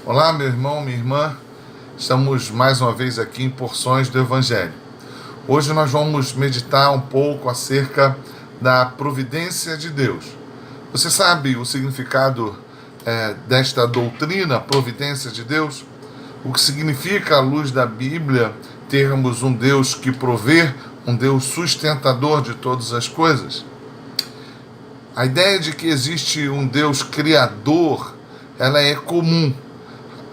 Olá, meu irmão, minha irmã. Estamos mais uma vez aqui em Porções do Evangelho. Hoje nós vamos meditar um pouco acerca da providência de Deus. Você sabe o significado desta doutrina, providência de Deus? O que significa, à luz da Bíblia, termos um Deus que provê, um Deus sustentador de todas as coisas? A ideia de que existe um Deus criador, ela é comum,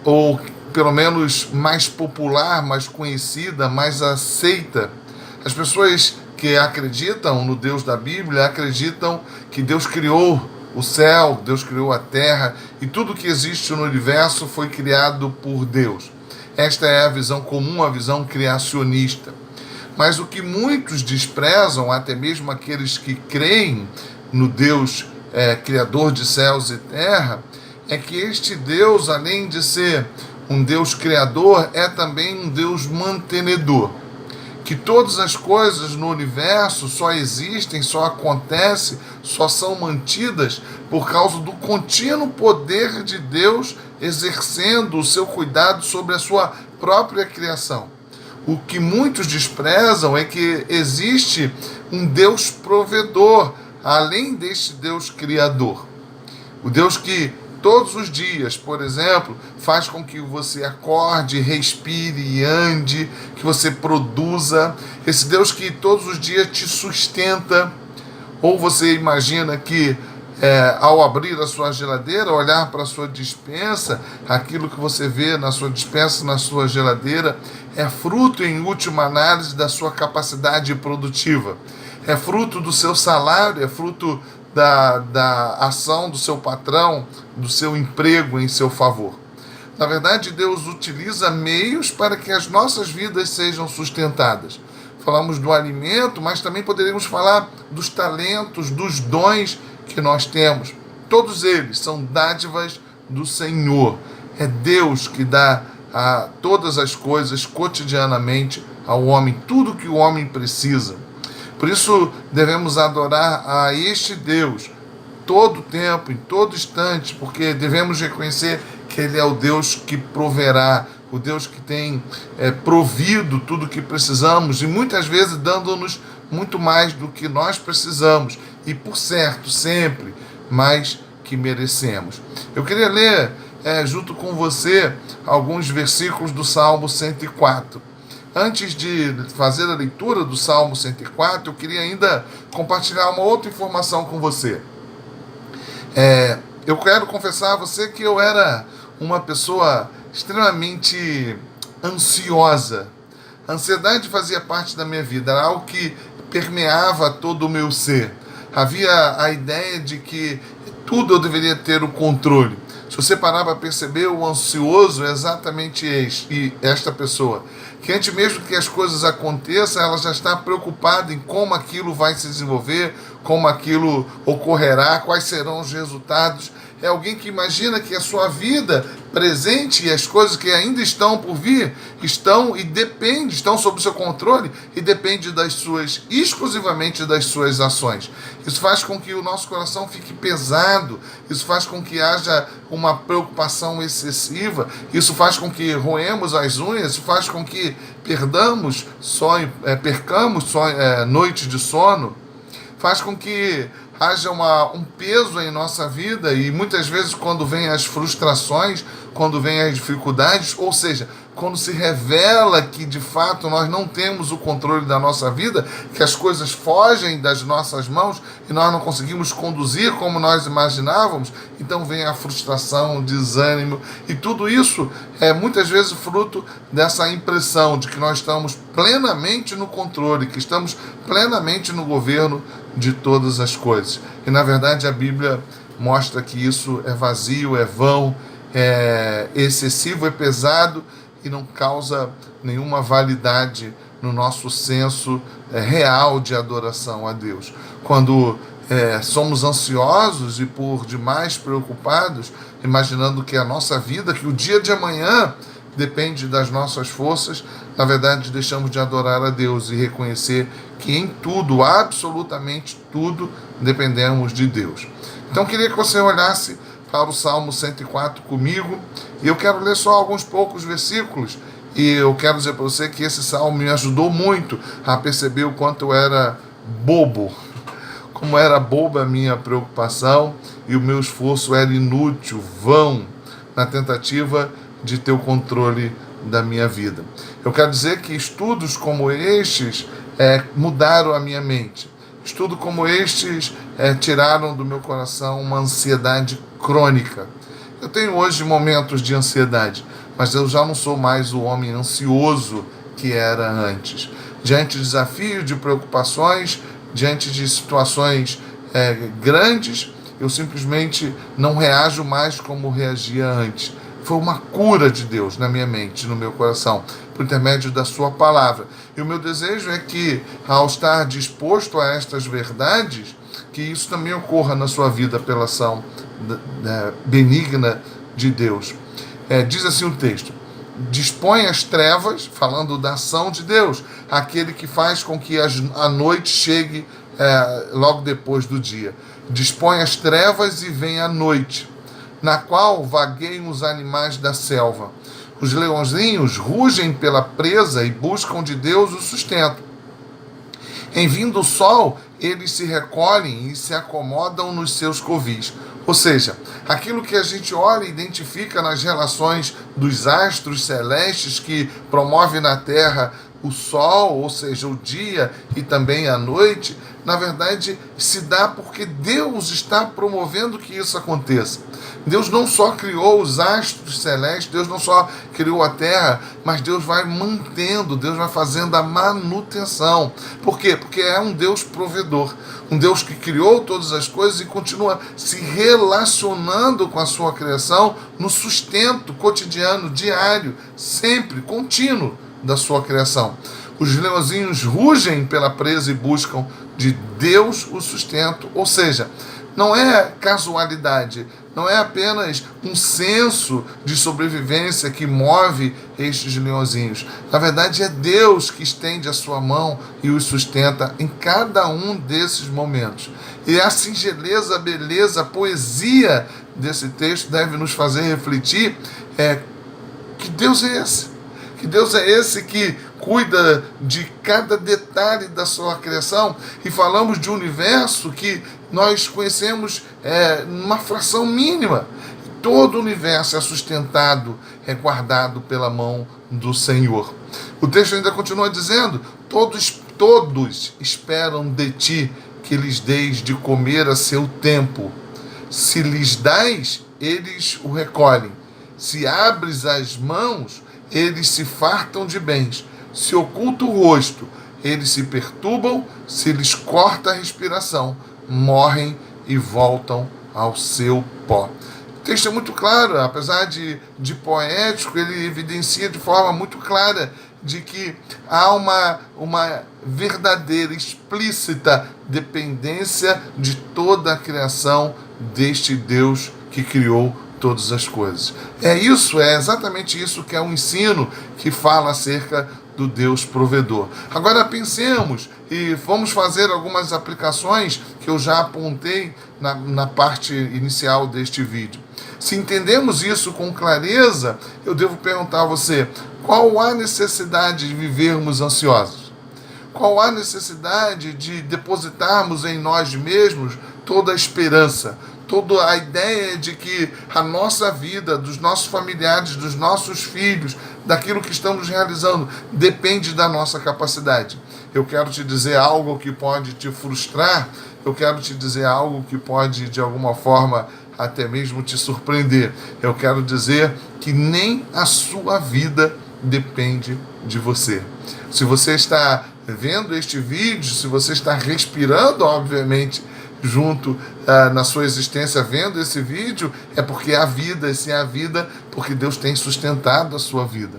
ou pelo menos mais popular, mais conhecida, mais aceita. As pessoas que acreditam no Deus da Bíblia acreditam que Deus criou o céu, Deus criou a terra e tudo que existe no universo foi criado por Deus. Esta é a visão comum, a visão criacionista. Mas o que muitos desprezam, até mesmo aqueles que creem no Deus criador de céus e terra, é que este Deus, além de ser um Deus criador, é também um Deus mantenedor. Que todas as coisas no universo só existem, só acontecem, só são mantidas por causa do contínuo poder de Deus exercendo o seu cuidado sobre a sua própria criação. O que muitos desprezam é que existe um Deus provedor, além deste Deus criador. O Deus que todos os dias, por exemplo, faz com que você acorde, respire e ande, que você produza. Esse Deus que todos os dias te sustenta. Ou você imagina que ao abrir a sua geladeira, olhar para a sua despensa, aquilo que você vê na sua despensa, na sua geladeira, é fruto, em última análise, da sua capacidade produtiva. É fruto do seu salário, é fruto da ação do seu patrão, do seu emprego em seu favor. Na verdade, Deus utiliza meios para que as nossas vidas sejam sustentadas. Falamos do alimento, mas também poderíamos falar dos talentos, dos dons que nós temos. Todos eles são dádivas do Senhor. É Deus que dá a todas as coisas cotidianamente ao homem, tudo que o homem precisa. Por isso devemos adorar a este Deus todo tempo, em todo instante, porque devemos reconhecer que Ele é o Deus que proverá, o Deus que tem provido tudo o que precisamos e muitas vezes dando-nos muito mais do que nós precisamos e, por certo, sempre mais que merecemos. Eu queria ler junto com você alguns versículos do Salmo 104. Antes de fazer a leitura do Salmo 104, eu queria ainda compartilhar uma outra informação com você. Eu quero confessar a você que eu era uma pessoa extremamente ansiosa. A ansiedade fazia parte da minha vida, era algo que permeava todo o meu ser. Havia a ideia de que tudo eu deveria ter o controle. Se você parar para perceber, o ansioso é exatamente esta pessoa, que antes mesmo que as coisas aconteçam, ela já está preocupada em como aquilo vai se desenvolver, como aquilo ocorrerá, quais serão os resultados. É alguém que imagina que a sua vida presente e as coisas que ainda estão por vir estão sob o seu controle e depende exclusivamente das suas ações. Isso faz com que o nosso coração fique pesado, isso faz com que haja uma preocupação excessiva, isso faz com que roemos as unhas, isso faz com que percamos noites de sono, faz com que haja um peso em nossa vida e muitas vezes quando vem as frustrações, quando vem as dificuldades, ou seja, quando se revela que de fato nós não temos o controle da nossa vida, que as coisas fogem das nossas mãos e nós não conseguimos conduzir como nós imaginávamos, então vem a frustração, o desânimo e tudo isso é muitas vezes fruto dessa impressão de que nós estamos plenamente no controle, que estamos plenamente no governo de todas as coisas. E na verdade a Bíblia mostra que isso é vazio, é vão, é excessivo, é pesado e não causa nenhuma validade no nosso senso real de adoração a Deus. Quando somos ansiosos e por demais preocupados, imaginando que a nossa vida, que o dia de amanhã depende das nossas forças, na verdade deixamos de adorar a Deus e reconhecer que em tudo, absolutamente tudo, dependemos de Deus. Então queria que você olhasse para o Salmo 104 comigo. E eu quero ler só alguns poucos versículos. E eu quero dizer para você que esse salmo me ajudou muito a perceber o quanto eu era bobo. Como era boba a minha preocupação e o meu esforço era inútil, vão, na tentativa de ter o controle da minha vida. Eu quero dizer que estudos como estes mudaram a minha mente. Estudos como estes tiraram do meu coração uma ansiedade crônica. Eu tenho hoje momentos de ansiedade, mas eu já não sou mais o homem ansioso que era antes. Diante de desafios, de preocupações, diante de situações grandes, eu simplesmente não reajo mais como reagia antes. Foi uma cura de Deus na minha mente, no meu coração, por intermédio da sua palavra. E o meu desejo é que, ao estar disposto a estas verdades, que isso também ocorra na sua vida pela ação benigna de Deus. Diz assim o texto: dispõe as trevas, falando da ação de Deus, aquele que faz com que a noite chegue logo depois do dia. Dispõe as trevas e vem a noite, na qual vagueiam os animais da selva. Os leãozinhos rugem pela presa e buscam de Deus o sustento. Em vindo o sol, eles se recolhem e se acomodam nos seus covis. Ou seja, aquilo que a gente olha e identifica nas relações dos astros celestes que promove na Terra o sol, ou seja, o dia e também a noite, na verdade se dá porque Deus está promovendo que isso aconteça. Deus não só criou os astros celestes, Deus não só criou a terra, mas Deus vai mantendo, Deus vai fazendo a manutenção. Por quê? Porque é um Deus provedor, um Deus que criou todas as coisas e continua se relacionando com a sua criação no sustento cotidiano, diário, sempre, contínuo da sua criação. Os leãozinhos rugem pela presa e buscam de Deus o sustento, ou seja, não é casualidade, não é apenas um senso de sobrevivência que move estes leãozinhos. Na verdade, é Deus que estende a sua mão e os sustenta em cada um desses momentos. E a singeleza, a beleza, a poesia desse texto deve nos fazer refletir que Deus é esse. Que Deus é esse que cuida de cada detalhe da sua criação. E falamos de um universo que nós conhecemos numa fração mínima. Todo o universo é sustentado, é guardado pela mão do Senhor. O texto ainda continua dizendo: todos esperam de ti que lhes deis de comer a seu tempo. Se lhes dás, eles o recolhem. Se abres as mãos, eles se fartam de bens. Se oculta o rosto, eles se perturbam. Se lhes corta a respiração, morrem e voltam ao seu pó. O texto é muito claro, apesar de poético, ele evidencia de forma muito clara de que há uma verdadeira, explícita dependência de toda a criação deste Deus que criou todas as coisas. É exatamente isso que é um ensino que fala acerca do Deus provedor. Agora pensemos e vamos fazer algumas aplicações que eu já apontei na parte inicial deste vídeo. Se entendemos isso com clareza, eu devo perguntar a você: qual a necessidade de vivermos ansiosos? Qual a necessidade de depositarmos em nós mesmos toda a esperança, toda a ideia de que a nossa vida, dos nossos familiares, dos nossos filhos, daquilo que estamos realizando, depende da nossa capacidade? Eu quero te dizer algo que pode te frustrar, eu quero te dizer algo que pode, de alguma forma, até mesmo te surpreender. Eu quero dizer que nem a sua vida depende de você. Se você está vendo este vídeo, se você está respirando, obviamente, junto na sua existência vendo esse vídeo, é porque é a vida, se é a vida, porque Deus tem sustentado a sua vida.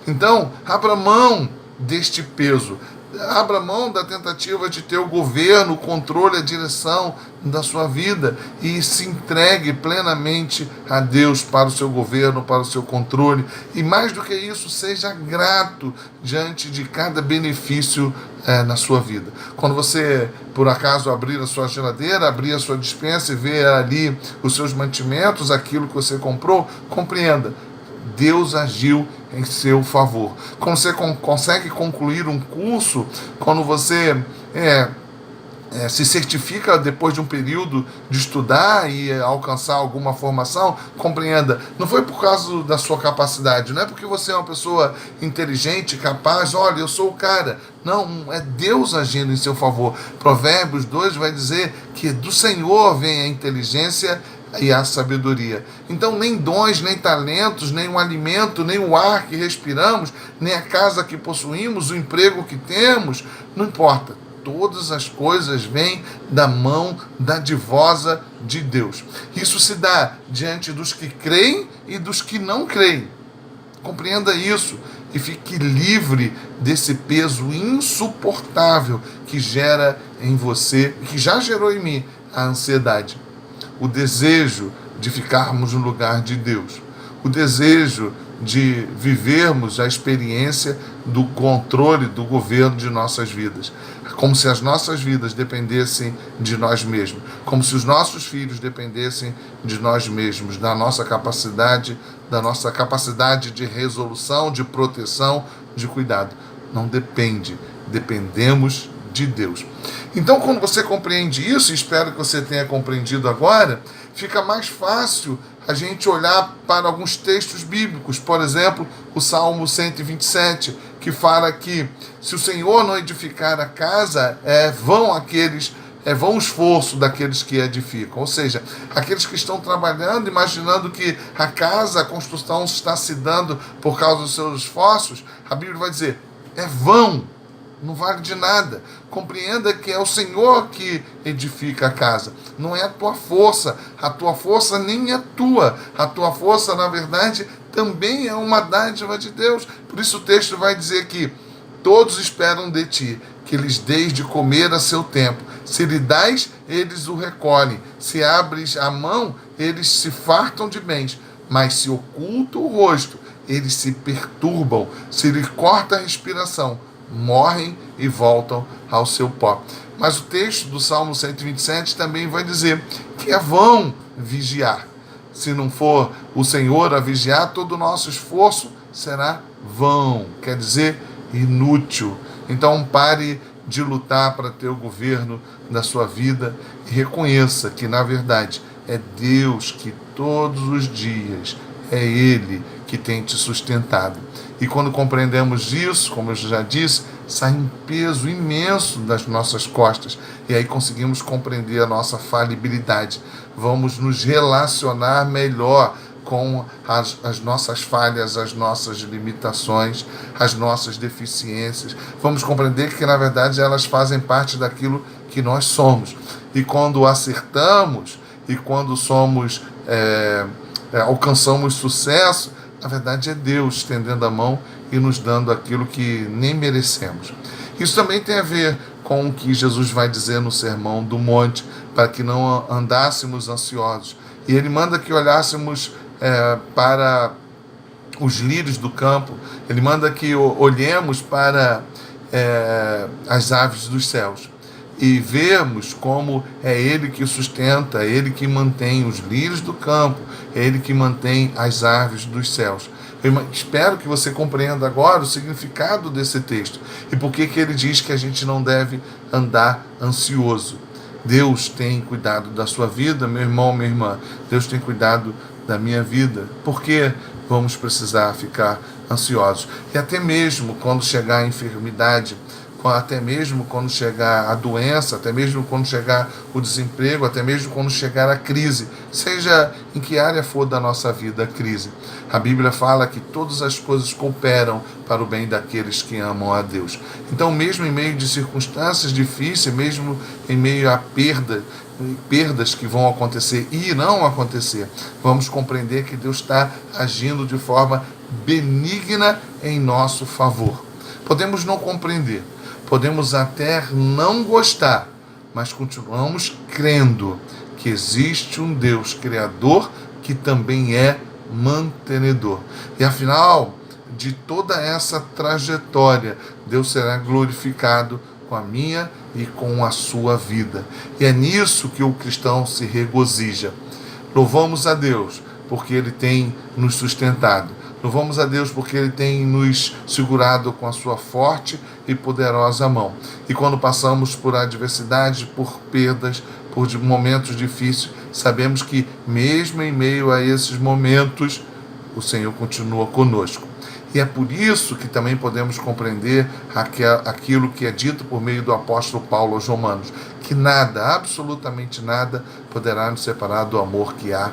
Então, abra mão deste peso, Abra mão da tentativa de ter o governo, o controle, a direção da sua vida e se entregue plenamente a Deus para o seu governo, para o seu controle. E mais do que isso, seja grato diante de cada benefício na sua vida. Quando você, por acaso, abrir a sua geladeira, abrir a sua despensa e ver ali os seus mantimentos, aquilo que você comprou, compreenda. Deus agiu em seu favor. Quando você consegue concluir um curso, quando você se certifica depois de um período de estudar e alcançar alguma formação, compreenda, não foi por causa da sua capacidade, não é porque você é uma pessoa inteligente, capaz, olha, eu sou o cara. Não, é Deus agindo em seu favor. Provérbios 2 vai dizer que do Senhor vem a inteligência e a sabedoria. Então nem dons, nem talentos, nem o alimento, nem o ar que respiramos, nem a casa que possuímos, o emprego que temos, não importa. Todas as coisas vêm da mão dadivosa de Deus. Isso se dá diante dos que creem e dos que não creem. Compreenda isso e fique livre desse peso insuportável que gera em você, que já gerou em mim, a ansiedade. O desejo de ficarmos no lugar de Deus, o desejo de vivermos a experiência do controle do governo de nossas vidas, como se as nossas vidas dependessem de nós mesmos, como se os nossos filhos dependessem de nós mesmos, da nossa capacidade de resolução, de proteção, de cuidado. Não depende, dependemos de Deus. Então, quando você compreende isso, e espero que você tenha compreendido agora, fica mais fácil a gente olhar para alguns textos bíblicos. Por exemplo, o Salmo 127, que fala que se o Senhor não edificar a casa, vão o esforço daqueles que edificam. Ou seja, aqueles que estão trabalhando, imaginando que a casa, a construção está se dando por causa dos seus esforços, a Bíblia vai dizer, é vão. Não vale de nada. Compreenda que é o Senhor que edifica a casa. Não é a tua força. A tua força nem é tua. A tua força, na verdade, também é uma dádiva de Deus. Por isso o texto vai dizer que todos esperam de ti, que lhes deis de comer a seu tempo. Se lhe dás, eles o recolhem. Se abres a mão, eles se fartam de bens. Mas se oculta o rosto, eles se perturbam. Se lhe corta a respiração, morrem e voltam ao seu pó. Mas o texto do Salmo 127 também vai dizer que é vão vigiar. Se não for o Senhor a vigiar, todo o nosso esforço será vão, quer dizer, inútil. Então pare de lutar para ter o governo da sua vida e reconheça que, na verdade, é Deus que todos os dias, é Ele que tem te sustentado. E quando compreendemos isso, como eu já disse, sai um peso imenso das nossas costas. E aí conseguimos compreender a nossa falibilidade. Vamos nos relacionar melhor com as nossas falhas, as nossas limitações, as nossas deficiências. Vamos compreender que, na verdade, elas fazem parte daquilo que nós somos. E quando acertamos, e quando alcançamos sucesso, na verdade é Deus estendendo a mão e nos dando aquilo que nem merecemos. Isso também tem a ver com o que Jesus vai dizer no Sermão do Monte, para que não andássemos ansiosos. E Ele manda que olhássemos para os lírios do campo, Ele manda que olhemos para as aves dos céus e vermos como é Ele que sustenta, é Ele que mantém os lírios do campo, é Ele que mantém as aves dos céus. Eu espero que você compreenda agora o significado desse texto e por que Ele diz que a gente não deve andar ansioso. Deus tem cuidado da sua vida, meu irmão, minha irmã. Deus tem cuidado da minha vida. Por que vamos precisar ficar ansiosos? E até mesmo quando chegar a enfermidade, até mesmo quando chegar a doença, até mesmo quando chegar o desemprego, até mesmo quando chegar a crise, seja em que área for da nossa vida a crise. A Bíblia fala que todas as coisas cooperam para o bem daqueles que amam a Deus. Então, mesmo em meio de circunstâncias difíceis, mesmo em meio a perdas que vão acontecer e irão acontecer, vamos compreender que Deus está agindo de forma benigna em nosso favor. Podemos não compreender, Podemos até não gostar, mas continuamos crendo que existe um Deus criador que também é mantenedor. E afinal de toda essa trajetória, Deus será glorificado com a minha e com a sua vida. E é nisso que o cristão se regozija. Louvamos a Deus porque Ele tem nos sustentado. Louvamos a Deus porque Ele tem nos segurado com a sua forte e poderosa mão. E quando passamos por adversidade, por perdas, por momentos difíceis, sabemos que mesmo em meio a esses momentos, o Senhor continua conosco. E é por isso que também podemos compreender aquilo que é dito por meio do apóstolo Paulo aos Romanos, que nada, absolutamente nada, poderá nos separar do amor que há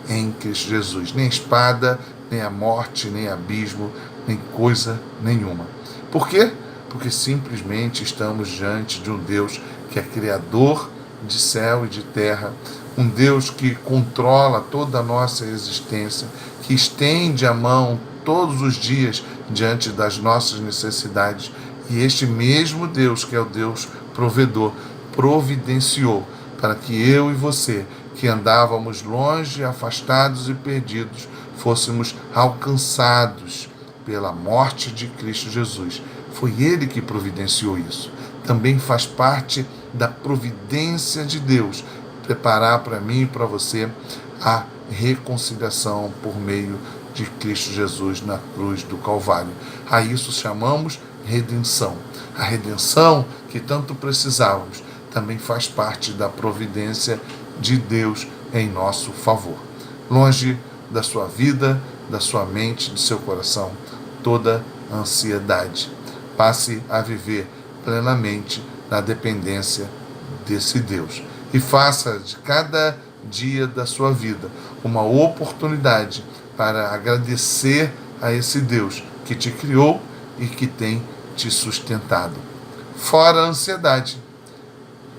em Cristo Jesus. Nem espada, nem a morte, nem abismo, nem coisa nenhuma. Por quê? Porque simplesmente estamos diante de um Deus que é criador de céu e de terra, um Deus que controla toda a nossa existência, que estende a mão todos os dias diante das nossas necessidades. E este mesmo Deus, que é o Deus provedor, providenciou para que eu e você, que andávamos longe, afastados e perdidos, fôssemos alcançados pela morte de Cristo Jesus. Foi Ele que providenciou isso. Também faz parte da providência de Deus preparar para mim e para você a reconciliação por meio de Cristo Jesus na cruz do Calvário. A isso chamamos redenção. A redenção que tanto precisávamos também faz parte da providência de Deus em nosso favor. Longe da sua vida, da sua mente, do seu coração, toda ansiedade. Passe a viver plenamente na dependência desse Deus. E faça de cada dia da sua vida uma oportunidade para agradecer a esse Deus que te criou e que tem te sustentado. Fora a ansiedade.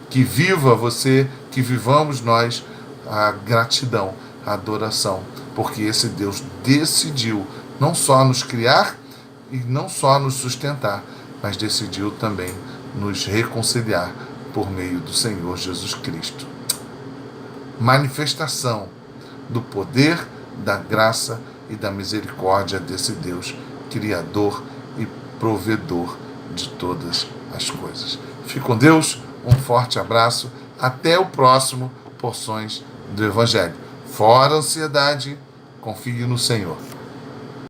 Que viva você, que vivamos nós a gratidão, a adoração, porque esse Deus decidiu não só nos criar e não só nos sustentar, mas decidiu também nos reconciliar por meio do Senhor Jesus Cristo. Manifestação do poder, da graça e da misericórdia desse Deus, Criador e provedor de todas as coisas. Fique com Deus, um forte abraço, até o próximo Porções do Evangelho. Fora a ansiedade, confie no Senhor.